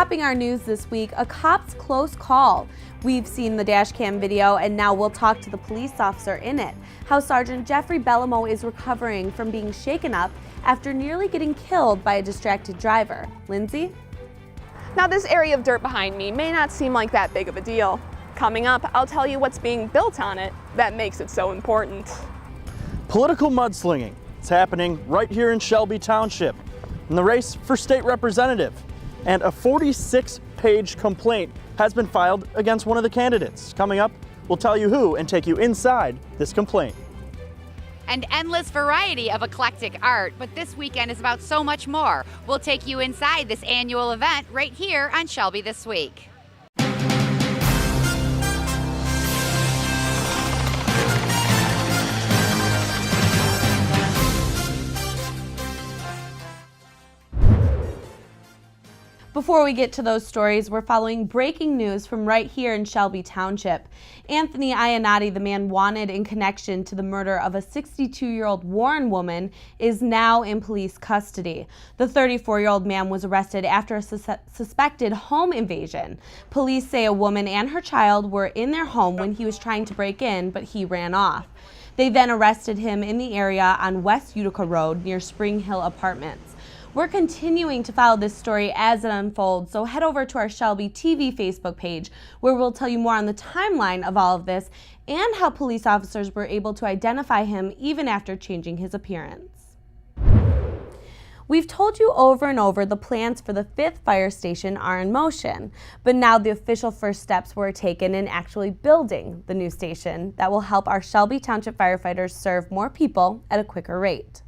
Topping our news this week, a cop's close call. We've seen the dash cam video and now we'll talk to the police officer in it. How Sergeant Jeffrey Bellamo is recovering from being shaken up after nearly getting killed by a distracted driver. Lindsay? Now this area of dirt behind me may not seem like that big of a deal. Coming up, I'll tell you what's being built on it that makes it so important. Political mudslinging. It's happening right here in Shelby Township in the race for state representative. And a 46-page complaint has been filed against one of the candidates. Coming up, we'll tell you who and take you inside this complaint. An endless variety of eclectic art, but this weekend is about so much more. We'll take you inside this annual event right here on Shelby This Week. Before we get to those stories, we're following breaking news from right here in Shelby Township. Anthony Iannotti, the man wanted in connection to the murder of a 62-year-old Warren woman, is now in police custody. The 34-year-old man was arrested after a suspected home invasion. Police say a woman and her child were in their home when he was trying to break in, but he ran off. They then arrested him in the area on West Utica Road near Spring Hill Apartments. We're continuing to follow this story as it unfolds, so head over to our Shelby TV Facebook page where we'll tell you more on the timeline of all of this and how police officers were able to identify him even after changing his appearance. We've told you over and over the plans for the 5th fire station are in motion, but now the official first steps were taken in actually building the new station that will help our Shelby Township firefighters serve more people at a quicker rate.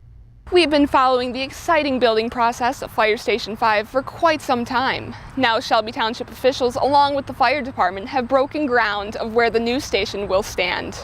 We've been following the exciting building process of Fire Station 5 for quite some time. Now Shelby Township officials, along with the fire department, have broken ground of where the new station will stand.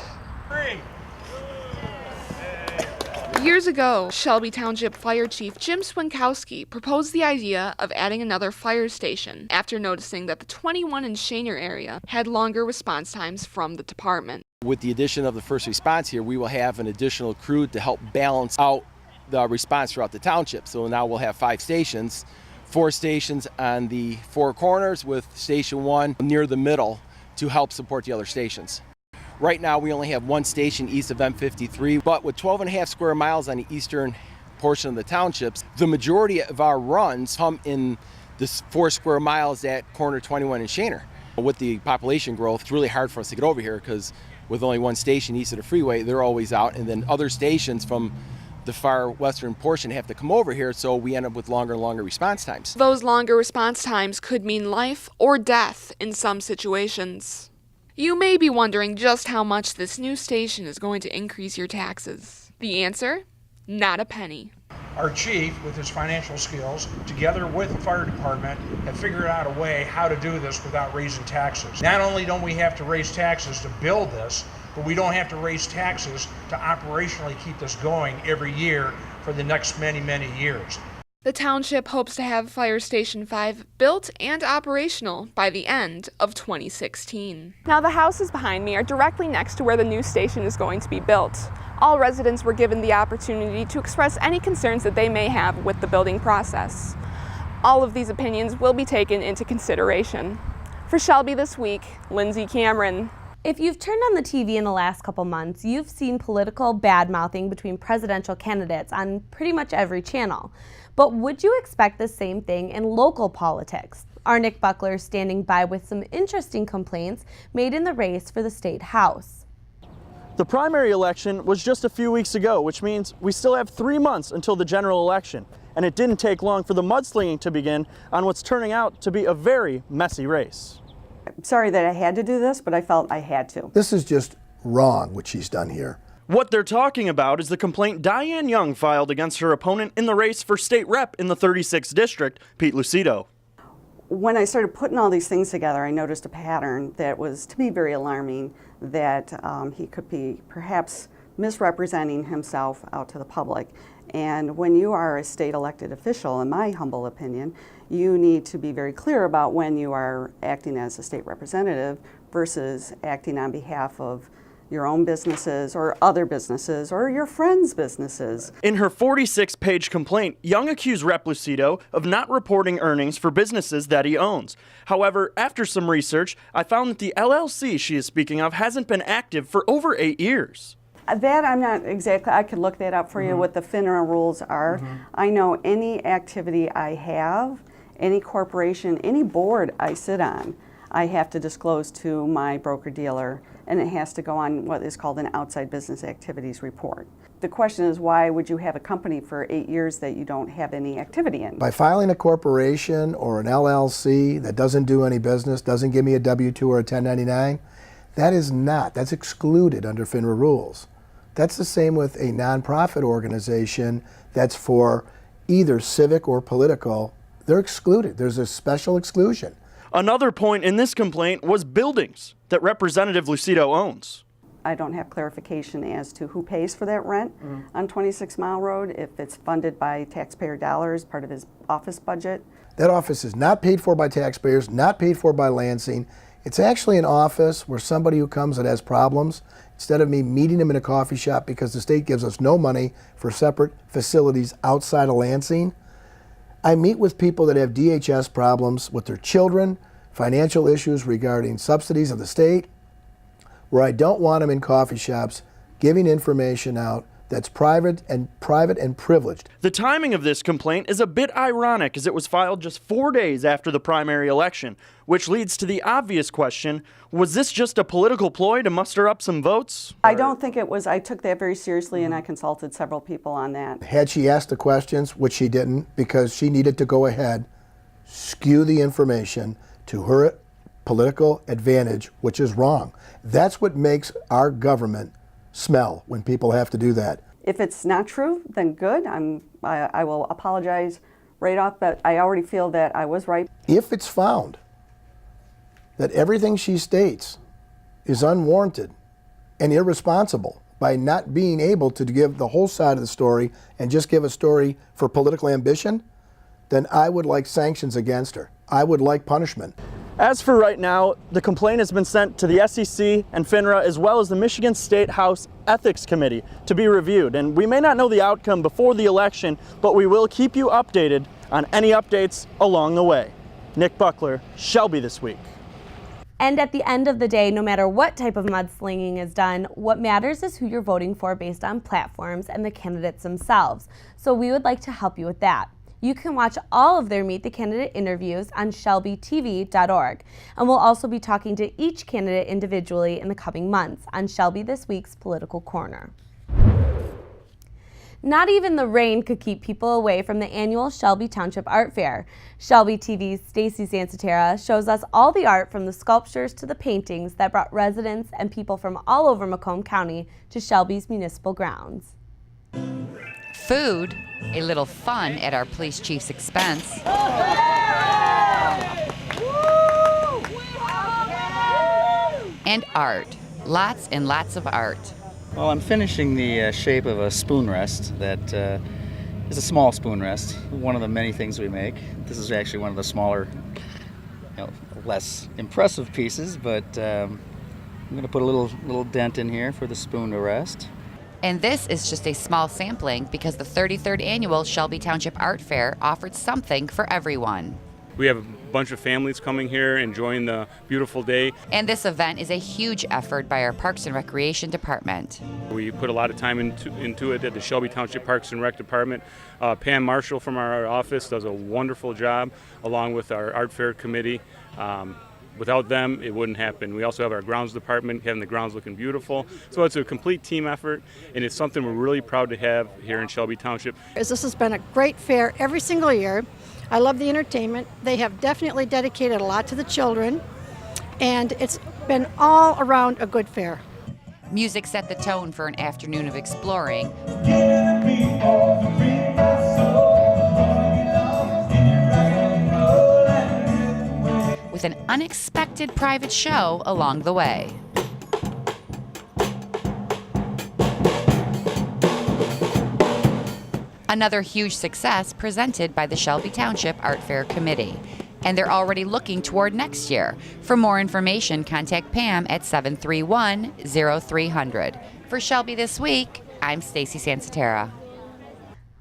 Years ago, Shelby Township Fire Chief Jim Swinkowski proposed the idea of adding another fire station after noticing that the 21 in Shaner area had longer response times from the department. With the addition of the first response here, we will have an additional crew to help balance out the response throughout the township. So now we'll have 5 stations, 4 stations on the 4 corners with Station 1 near the middle to help support the other stations. Right now we only have 1 station east of M53, but with 12.5 square miles on the eastern portion of the townships, the majority of our runs come in this 4 square miles at corner 21 in Shaner. With the population growth, it's really hard for us to get over here because with only 1 station east of the freeway, they're always out, and then other stations from the far western portion have to come over here, so we end up with longer and longer response times. Those longer response times could mean life or death in some situations. You may be wondering just how much this new station is going to increase your taxes. The answer? Not a penny. Our chief, with his financial skills, together with the fire department, have figured out a way how to do this without raising taxes. Not only don't we have to raise taxes to build this, but we don't have to raise taxes to operationally keep this going every year for the next many, many years. The township hopes to have Fire Station 5 built and operational by the end of 2016. Now the houses behind me are directly next to where the new station is going to be built. All residents were given the opportunity to express any concerns that they may have with the building process. All of these opinions will be taken into consideration. For Shelby This Week, Lindsay Cameron. If you've turned on the TV in the last couple months, you've seen political bad-mouthing between presidential candidates on pretty much every channel. But would you expect the same thing in local politics? Our Nick Buckler is standing by with some interesting complaints made in the race for the state house. The primary election was just a few weeks ago, which means we still have 3 months until the general election. And it didn't take long for the mudslinging to begin on what's turning out to be a very messy race. I'm sorry that I had to do this, but I felt I had to. This is just wrong, what she's done here. What they're talking about is the complaint Diane Young filed against her opponent in the race for state rep in the 36th district, Pete Lucido. When I started putting all these things together, I noticed a pattern that was, to me, very alarming, that he could be perhaps misrepresenting himself out to the public. And when you are a state elected official, in my humble opinion, you need to be very clear about when you are acting as a state representative versus acting on behalf of your own businesses or other businesses or your friends' businesses. In her 46-page complaint, Young accused Rep. Lucido of not reporting earnings for businesses that he owns. However, after some research, I found that the LLC she is speaking of hasn't been active for over 8 years. That I'm not exactly, I could look that up for you, what the FINRA rules are. I know any activity I have, any corporation, any board I sit on, I have to disclose to my broker-dealer, and it has to go on what is called an outside business activities report. The question is, why would you have a company for 8 years that you don't have any activity in? By filing a corporation or an LLC that doesn't do any business, doesn't give me a W-2 or a 1099, that's excluded under FINRA rules. That's the same with a nonprofit organization that's for either civic or political. They're excluded. There's a special exclusion. Another point in this complaint was buildings that Representative Lucido owns. I don't have clarification as to who pays for that rent on 26 Mile Road, if it's funded by taxpayer dollars, part of his office budget. That office is not paid for by taxpayers, not paid for by Lansing. It's actually an office where somebody who comes that has problems, instead of me meeting them in a coffee shop because the state gives us no money for separate facilities outside of Lansing, I meet with people that have DHS problems with their children, financial issues regarding subsidies of the state, where I don't want them in coffee shops giving information out that's private and privileged. The timing of this complaint is a bit ironic, as it was filed just 4 days after the primary election, which leads to the obvious question, was this just a political ploy to muster up some votes? I don't think it was. I took that very seriously, and I consulted several people on that. Had she asked the questions, which she didn't, because she needed to go ahead, skew the information to her political advantage, which is wrong. That's what makes our government smell when people have to do that. If it's not true, then good. I will apologize right off, but I already feel that I was right. If it's found that everything she states is unwarranted and irresponsible by not being able to give the whole side of the story and just give a story for political ambition, then I would like sanctions against her. I would like punishment. As for right now, the complaint has been sent to the SEC and FINRA, as well as the Michigan State House Ethics Committee, to be reviewed. And we may not know the outcome before the election, but we will keep you updated on any updates along the way. Nick Buckler, Shelby This Week. And at the end of the day, no matter what type of mudslinging is done, what matters is who you're voting for based on platforms and the candidates themselves. So we would like to help you with that. You can watch all of their Meet the Candidate interviews on shelbytv.org. And we'll also be talking to each candidate individually in the coming months on Shelby This Week's Political Corner. Not even the rain could keep people away from the annual Shelby Township Art Fair. Shelby TV's Stacy Sansatera shows us all the art, from the sculptures to the paintings, that brought residents and people from all over Macomb County to Shelby's municipal grounds. Food, a little fun at our police chief's expense. And art, lots and lots of art. Well, I'm finishing the shape of a spoon rest that is a small spoon rest, one of the many things we make. This is actually one of the smaller, less impressive pieces, but I'm going to put a little dent in here for the spoon to rest. And this is just a small sampling because the 33rd annual Shelby Township Art Fair offered something for everyone. We have a bunch of families coming here enjoying the beautiful day. And this event is a huge effort by our Parks and Recreation Department. We put a lot of time into it at the Shelby Township Parks and Rec Department. Pam Marshall from our office does a wonderful job, along with our Art Fair Committee. Without them, it wouldn't happen. We also have our grounds department, having the grounds looking beautiful. So it's a complete team effort, and it's something we're really proud to have here in Shelby Township. This has been a great fair every single year. I love the entertainment. They have definitely dedicated a lot to the children, and it's been all around a good fair. Music set the tone for an afternoon of exploring. With an unexpected private show along the way. Another huge success presented by the Shelby Township Art Fair Committee. and they're already looking toward next year. For more information, contact Pam at 731-0300. For Shelby This Week, I'm Stacy Sansatera.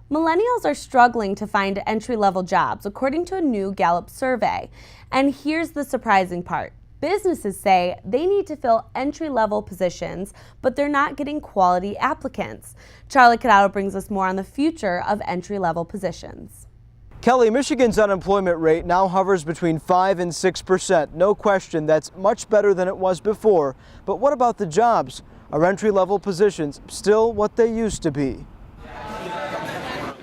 Millennials are struggling to find entry-level jobs, according to a new Gallup survey. And here's the surprising part. Businesses say they need to fill entry-level positions, but they're not getting quality applicants. Charlie Cadotto brings us more on the future of entry-level positions. Kelly, Michigan's unemployment rate now hovers between 5 and 6%. No question, that's much better than it was before. But what about the jobs? Are entry-level positions still what they used to be?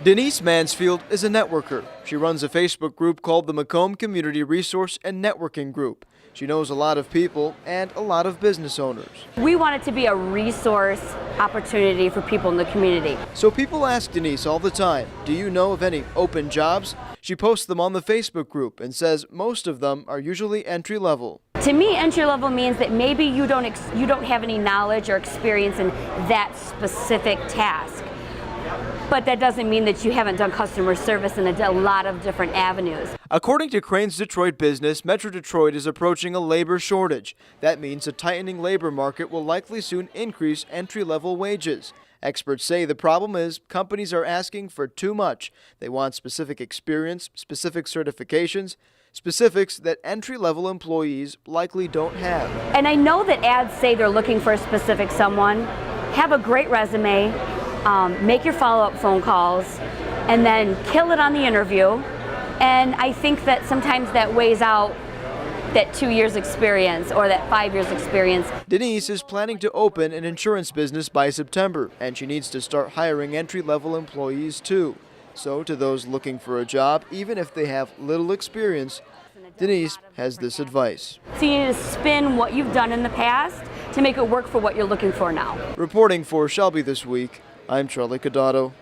Denise Mansfield is a networker. She runs a Facebook group called the Macomb Community Resource and Networking Group. She knows a lot of people and a lot of business owners. We want it to be a resource opportunity for people in the community. So people ask Denise all the time, do you know of any open jobs? She posts them on the Facebook group and says most of them are usually entry level. To me, entry level means that maybe you don't have any knowledge or experience in that specific task. But that doesn't mean that you haven't done customer service in a lot of different avenues. According to Crane's Detroit Business, Metro Detroit is approaching a labor shortage. That means a tightening labor market will likely soon increase entry-level wages. Experts say the problem is companies are asking for too much. They want specific experience, specific certifications, specifics that entry-level employees likely don't have. And I know that ads say they're looking for a specific someone. Have a great resume. Make your follow-up phone calls, and then kill it on the interview. And I think that sometimes that weighs out that 2 years experience or that 5 years experience. Denise is planning to open an insurance business by September, and she needs to start hiring entry-level employees too. So to those looking for a job, even if they have little experience, Denise has this advice. So you need to spin what you've done in the past to make it work for what you're looking for now. Reporting for Shelby This Week, I'm Charlie Cadotto.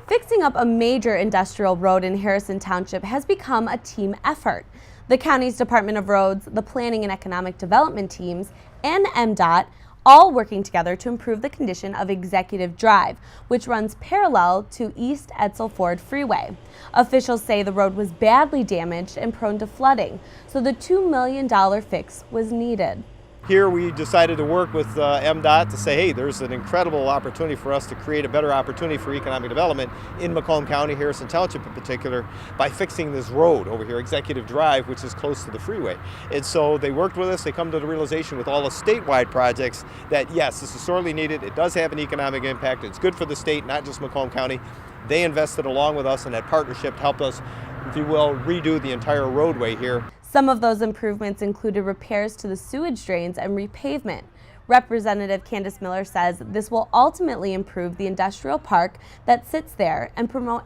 Fixing up a major industrial road in Harrison Township has become a team effort. The county's Department of Roads, the Planning and Economic Development teams, and MDOT all working together to improve the condition of Executive Drive, which runs parallel to East Edsel Ford Freeway. Officials say the road was badly damaged and prone to flooding, so the $2 million fix was needed. Here we decided to work with MDOT to say, hey, there's an incredible opportunity for us to create a better opportunity for economic development in Macomb County, Harrison Township in particular, by fixing this road over here, Executive Drive, which is close to the freeway. And so they worked with us. They come to the realization with all the statewide projects that, yes, this is sorely needed. It does have an economic impact. It's good for the state, not just Macomb County. They invested along with us in that partnership to help us, if you will, redo the entire roadway here. Some of those improvements included repairs to the sewage drains and repavement. Representative Candace Miller says this will ultimately improve the industrial park that sits there and promote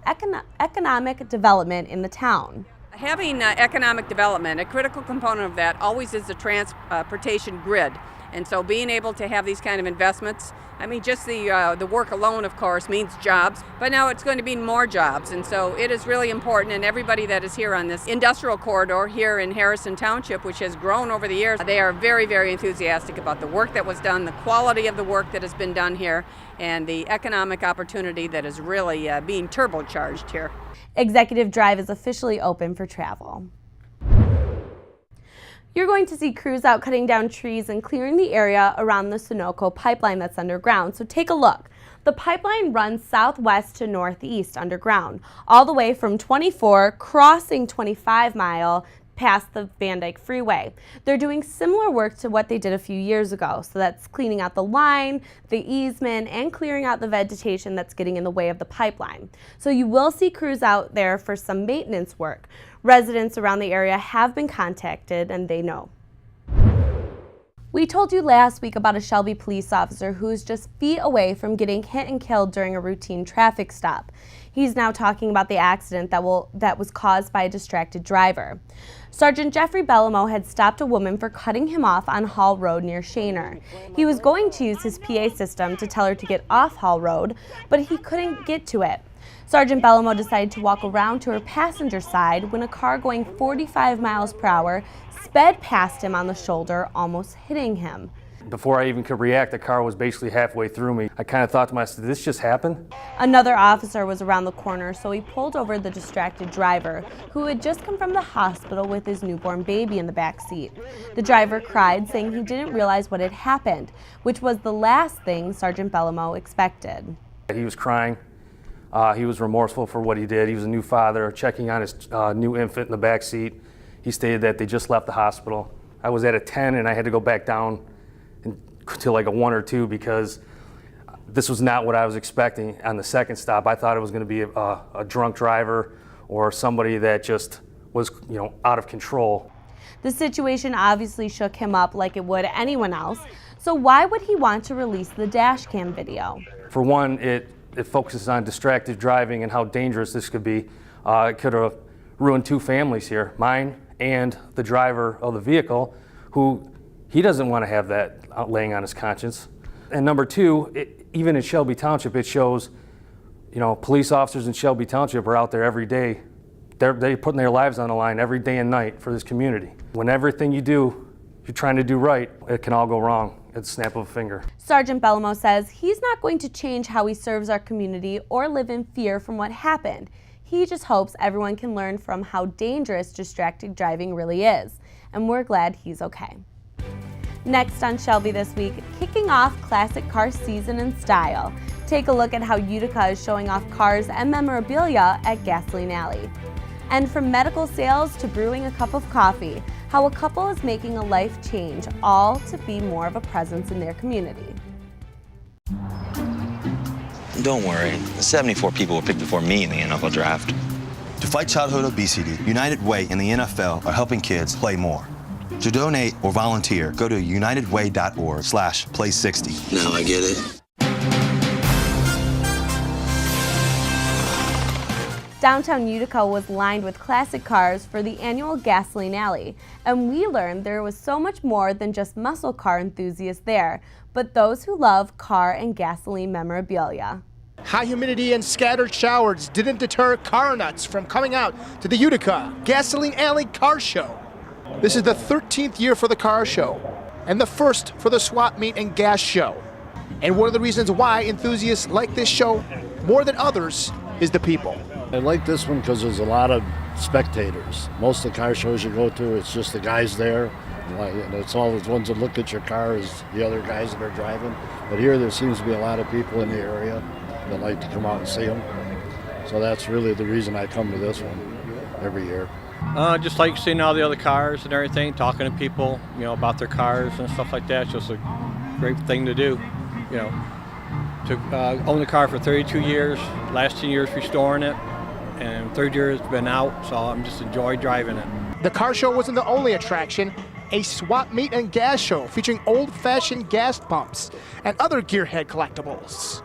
economic development in the town. Having economic development, a critical component of that always is the transportation grid. And so being able to have these kind of investments, I mean, just the work alone, of course, means jobs, but now it's going to be more jobs. And so it is really important, and everybody that is here on this industrial corridor here in Harrison Township, which has grown over the years, they are very, very enthusiastic about the work that was done, the quality of the work that has been done here, and the economic opportunity that is really being turbocharged here. Executive Drive is officially open for travel. You're going to see crews out cutting down trees and clearing the area around the Sunoco pipeline that's underground, so take a look. The pipeline runs southwest to northeast underground, all the way from 24, crossing 25 Mile, past the Van Dyke Freeway. They're doing similar work to what they did a few years ago, so that's cleaning out the line, the easement, and clearing out the vegetation that's getting in the way of the pipeline. So you will see crews out there for some maintenance work. Residents around the area have been contacted and they know. We told you last week about a Shelby police officer who's just feet away from getting hit and killed during a routine traffic stop. He's now talking about the accident that was caused by a distracted driver. Sergeant Jeffrey Bellamo had stopped a woman for cutting him off on Hall Road near Shaner. He was going to use his PA system to tell her to get off Hall Road, but he couldn't get to it. Sergeant Bellamo decided to walk around to her passenger side when a car going 45 miles per hour sped past him on the shoulder, almost hitting him. Before I even could react, the car was basically halfway through me. I kind of thought to myself, did this just happen? Another officer was around the corner, so he pulled over the distracted driver, who had just come from the hospital with his newborn baby in the back seat. The driver cried, saying he didn't realize what had happened, which was the last thing Sergeant Bellamo expected. He was crying. He was remorseful for what he did. He was a new father, checking on his new infant in the back seat. He stated that they just left the hospital. I was at a 10 and I had to go back down to like a 1 or 2 because this was not what I was expecting on the second stop. I thought it was going to be a drunk driver or somebody that just was, out of control. The situation obviously shook him up like it would anyone else, so why would he want to release the dash cam video? For one, it focuses on distracted driving and how dangerous this could be. It could have ruined 2 families here, mine and the driver of the vehicle, who he doesn't want to have that laying on his conscience. And number 2, even in Shelby Township, it shows, police officers in Shelby Township are out there every day. They're putting their lives on the line every day and night for this community. When everything you do, you're trying to do right, it can all go wrong at the snap of a finger. Sergeant Bellamo says he's not going to change how he serves our community or live in fear from what happened. He just hopes everyone can learn from how dangerous distracted driving really is. And we're glad he's okay. Next on Shelby This Week, kicking off classic car season in style. Take a look at how Utica is showing off cars and memorabilia at Gasoline Alley. And from medical sales to brewing a cup of coffee, how a couple is making a life change, all to be more of a presence in their community. Don't worry, the 74 people were picked before me in the NFL draft. To fight childhood obesity, United Way and the NFL are helping kids play more. To donate or volunteer, go to unitedway.org/play60. Now I get it. Downtown Utica was lined with classic cars for the annual Gasoline Alley, and we learned there was so much more than just muscle car enthusiasts there, but those who love car and gasoline memorabilia. High humidity and scattered showers didn't deter car nuts from coming out to the Utica Gasoline Alley Car Show. This is the 13th year for the car show and the first for the swap meet and gas show. And one of the reasons why enthusiasts like this show more than others is the people. I like this one because there's a lot of spectators. Most of the car shows you go to, it's just the guys there. And it's all the ones that look at your car as the other guys that are driving. But here there seems to be a lot of people in the area that like to come out and see them. So that's really the reason I come to this one every year. Just like seeing all the other cars and everything, talking to people, about their cars and stuff like that. It's just a great thing to do, To own the car for 32 years, last 10 years restoring it, and third year it's been out, so I'm just enjoy driving it. The car show wasn't the only attraction. A swap meet and gas show featuring old-fashioned gas pumps and other gearhead collectibles.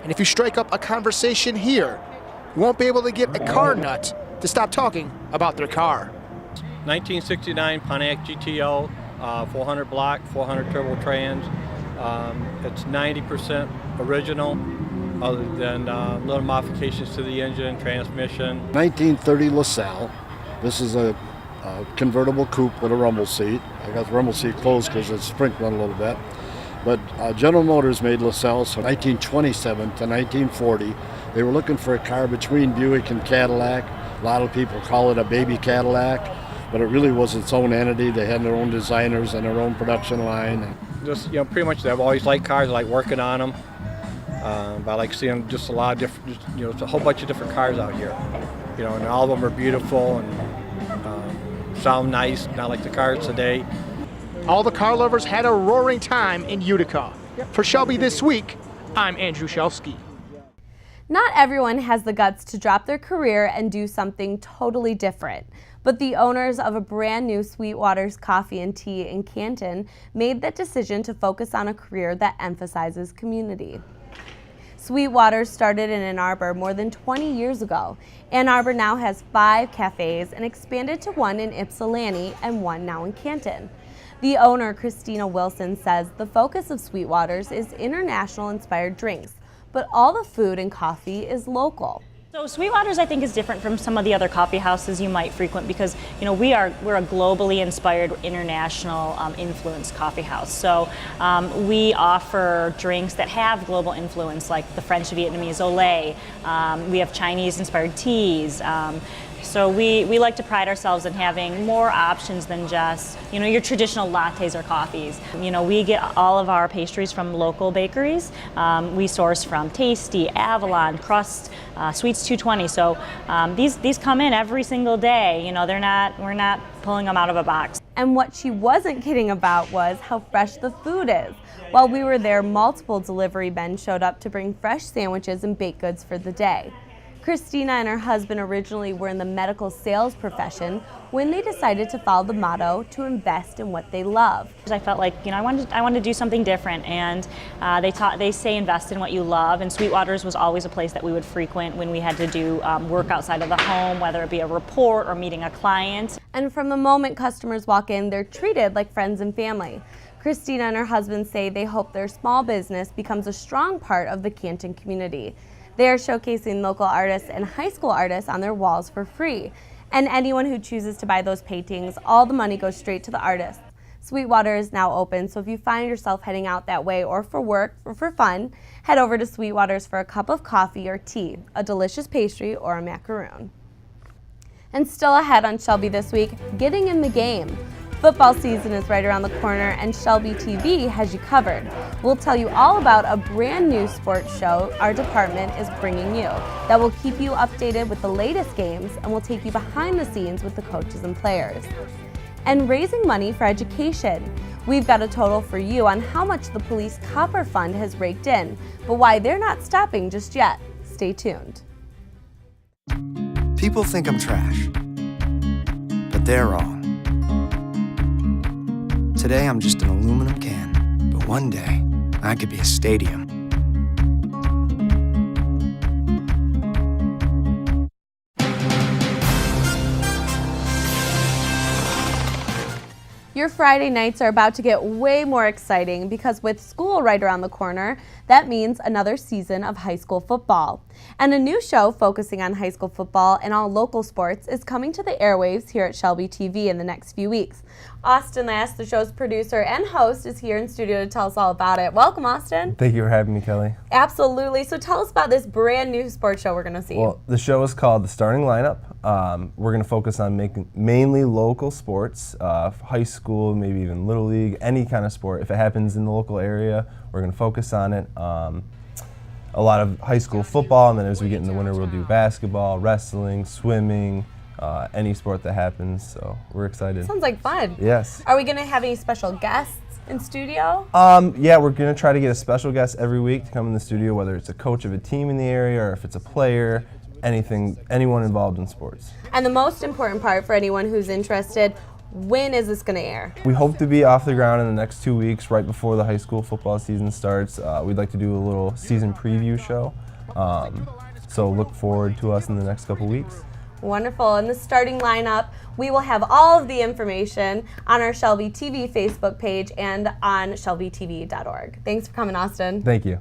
And if you strike up a conversation here, you won't be able to get a car nut to stop talking about their car. 1969 Pontiac GTO, 400 block, 400 turbo trans. It's 90% original, other than little modifications to the engine, transmission. 1930 LaSalle. This is a convertible coupe with a rumble seat. I got the rumble seat closed because it's sprinkling a little bit. But General Motors made LaSalle's from 1927 to 1940. They were looking for a car between Buick and Cadillac. A lot of people call it a baby Cadillac, but it really was its own entity. They had their own designers and their own production line. Just, pretty much I've always liked cars. I like working on them. But I like seeing just a lot of different, it's a whole bunch of different cars out here. And all of them are beautiful and sound nice, not like the cars today. All the car lovers had a roaring time in Utica. For Shelby This Week, I'm Andrew Shelsky. Not everyone has the guts to drop their career and do something totally different, but the owners of a brand new Sweetwater's Coffee and Tea in Canton made that decision to focus on a career that emphasizes community. Sweetwater's started in Ann Arbor more than 20 years ago. Ann Arbor now has 5 cafes and expanded to one in Ypsilanti and one now in Canton. The owner, Christina Wilson, says the focus of Sweetwater's is international-inspired drinks, but all the food and coffee is local. So Sweetwater's, I think, is different from some of the other coffee houses you might frequent because, you know, we're a globally inspired, international influenced coffee house. So we offer drinks that have global influence, like the French Vietnamese Olé. We have Chinese inspired teas. So we like to pride ourselves in having more options than just, you know, your traditional lattes or coffees. You know, we get all of our pastries from local bakeries. We source from Tasty, Avalon, Crust, Sweets 220. So these come in every single day. You know, we're not pulling them out of a box. And what she wasn't kidding about was how fresh the food is. While we were there, multiple delivery men showed up to bring fresh sandwiches and baked goods for the day. Christina and her husband originally were in the medical sales profession when they decided to follow the motto to invest in what they love. I felt like, you know, I wanted to do something different, and they say invest in what you love, and Sweetwater's was always a place that we would frequent when we had to do work outside of the home, whether it be a report or meeting a client. And from the moment customers walk in, they're treated like friends and family. Christina and her husband say they hope their small business becomes a strong part of the Canton community. They are showcasing local artists and high school artists on their walls for free. And anyone who chooses to buy those paintings, all the money goes straight to the artists. Sweetwater is now open, so if you find yourself heading out that way or for work or for fun, head over to Sweetwater's for a cup of coffee or tea, a delicious pastry, or a macaroon. And still ahead on Shelby this week, getting in the game. Football season is right around the corner, and Shelby TV has you covered. We'll tell you all about a brand new sports show our department is bringing you that will keep you updated with the latest games and will take you behind the scenes with the coaches and players. And raising money for education. We've got a total for you on how much the police copper fund has raked in, but why they're not stopping just yet. Stay tuned. People think I'm trash, but they're wrong. Today I'm just an aluminum can, but one day I could be a stadium. Your Friday nights are about to get way more exciting because with school right around the corner, that means another season of high school football. And a new show focusing on high school football and all local sports is coming to the airwaves here at Shelby TV in the next few weeks. Austin Last, the show's producer and host, is here in studio to tell us all about it. Welcome, Austin. Thank you for having me, Kelly. Absolutely. So tell us about this brand new sports show we're going to see. Well, the show is called The Starting Lineup. We're going to focus on making mainly local sports, high school, maybe even Little League, any kind of sport. If it happens in the local area, we're going to focus on it. A lot of high school football, and then as we get in the winter, we'll do basketball, wrestling, swimming, any sport that happens. So we're excited. Sounds like fun. Yes. Are we going to have any special guests in studio? Yeah, we're going to try to get a special guest every week to come in the studio, whether it's a coach of a team in the area or if it's a player, anyone involved in sports. And the most important part for anyone who's interested, when is this going to air? We hope to be off the ground in the next 2 weeks, right before the high school football season starts. We'd like to do a little season preview show, so look forward to us in the next couple weeks. Wonderful. And the starting lineup, we will have all of the information on our Shelby TV Facebook page and on shelbytv.org. Thanks for coming, Austin. Thank you.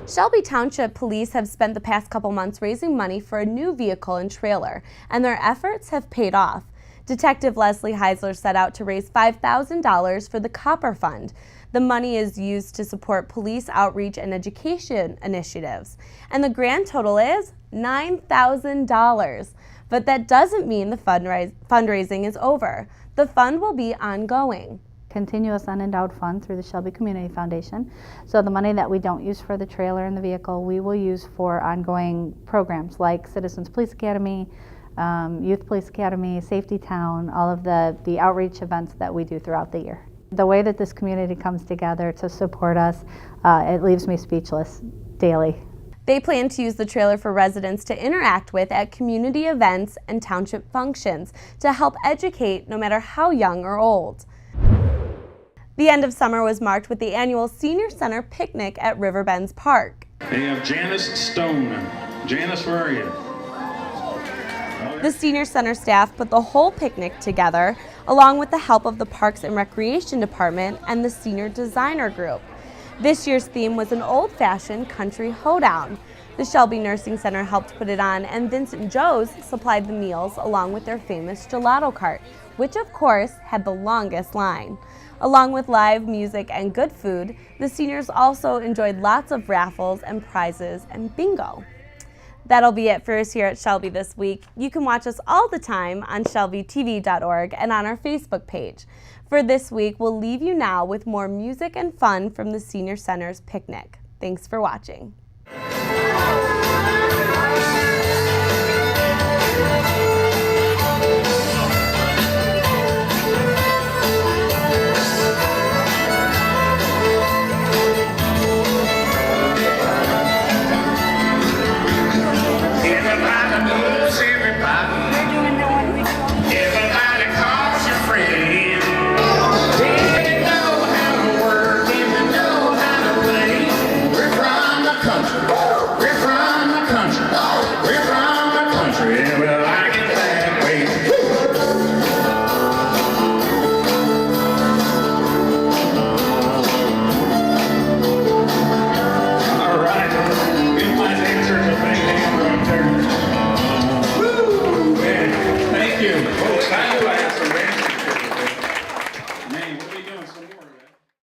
Shelby Township Police have spent the past couple months raising money for a new vehicle and trailer, and their efforts have paid off. Detective Leslie Heisler set out to raise $5,000 for the Copper Fund. The money is used to support police outreach and education initiatives. And the grand total is $9,000. But that doesn't mean the fundraising is over. The fund will be ongoing. Continuous unendowed fund through the Shelby Community Foundation. So the money that we don't use for the trailer and the vehicle, we will use for ongoing programs like Citizens Police Academy, Youth Police Academy, Safety Town, all of the outreach events that we do throughout the year. The way that this community comes together to support us, it leaves me speechless daily. They plan to use the trailer for residents to interact with at community events and township functions to help educate no matter how young or old. The end of summer was marked with the annual Senior Center picnic at Riverbends Park. They have Janice Stone. Janice, where are you? The Senior Center staff put the whole picnic together, along with the help of the Parks and Recreation Department and the Senior Designer Group. This year's theme was an old-fashioned country hoedown. The Shelby Nursing Center helped put it on, and Vincent Joe's supplied the meals along with their famous gelato cart, which of course had the longest line. Along with live music and good food, the seniors also enjoyed lots of raffles and prizes and bingo. That'll be it for us here at Shelby this week. You can watch us all the time on shelbytv.org and on our Facebook page. For this week, we'll leave you now with more music and fun from the Senior Center's picnic. Thanks for watching.